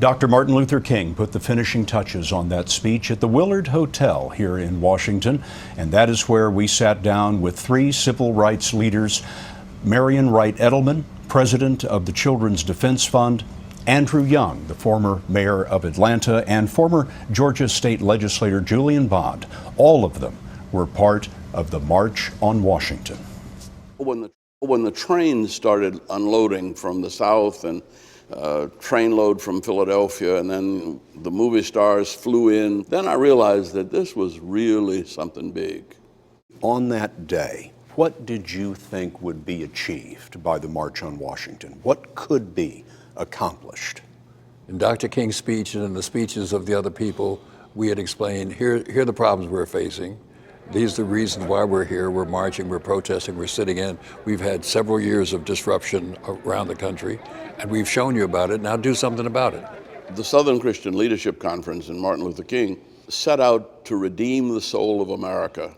Dr. Martin Luther King put the finishing touches on that speech at the Willard Hotel here in Washington, and that is where we sat down with three civil rights leaders: Marian Wright-Edelman, president of the Children's Defense Fund; Andrew Young, the former mayor of Atlanta; and former Georgia state legislator Julian Bond. All of them were part of the March on Washington. When the trains started unloading from the south, and train load from Philadelphia, and then the movie stars flew in, then I realized that this was really something big. On that day, what did you think would be achieved by the March on Washington? What could be accomplished? In Dr. King's speech and in the speeches of the other people, we had explained, here are the problems we're facing. These are the reasons why we're here. We're marching, we're protesting, we're sitting in. We've had several years of disruption around the country, and we've shown you about it. Now do something about it. The Southern Christian Leadership Conference and Martin Luther King set out to redeem the soul of America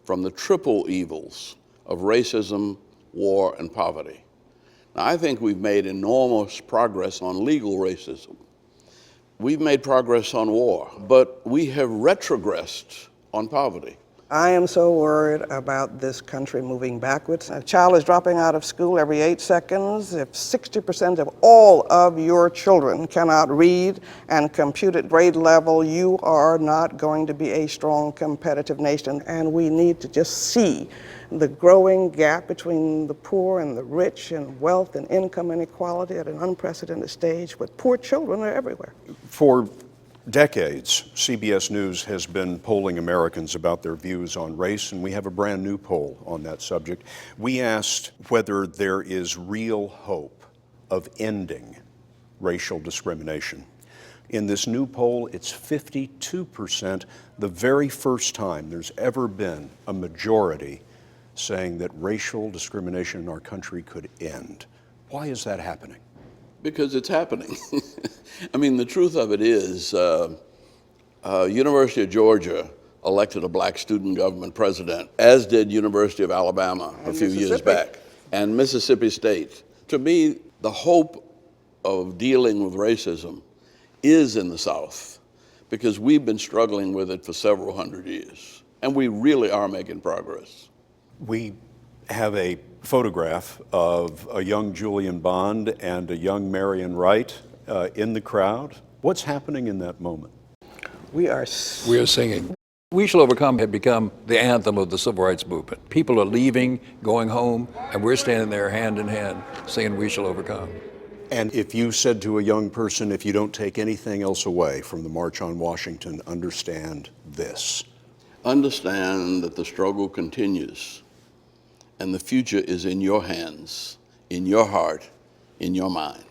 from the triple evils of racism, war, and poverty. Now, I think we've made enormous progress on legal racism. We've made progress on war, but we have retrogressed on poverty. I am so worried about this country moving backwards. A child is dropping out of school every 8 seconds. If 60% of all of your children cannot read and compute at grade level, you are not going to be a strong, competitive nation. And we need to just see the growing gap between the poor and the rich, and wealth and income inequality at an unprecedented stage, but poor children are everywhere. For decades, CBS News has been polling Americans about their views on race, and we have a brand new poll on that subject. We asked whether there is real hope of ending racial discrimination. In this new poll, it's 52%, the very first time there's ever been a majority saying that racial discrimination in our country could end. Why is that happening? Because it's happening. I mean, the truth of it is, University of Georgia elected a black student government president, as did University of Alabama a few years back, and Mississippi State. To me, the hope of dealing with racism is in the South, because we've been struggling with it for several hundred years, and we really are making progress. We have a photograph of a young Julian Bond and a young Marian Wright in the crowd. What's happening in that moment? We are singing. We Shall Overcome had become the anthem of the civil rights movement. People are leaving, going home, and we're standing there hand in hand singing We Shall Overcome. And if you said to a young person, if you don't take anything else away from the March on Washington, understand this. Understand that the struggle continues, and the future is in your hands, in your heart, in your mind.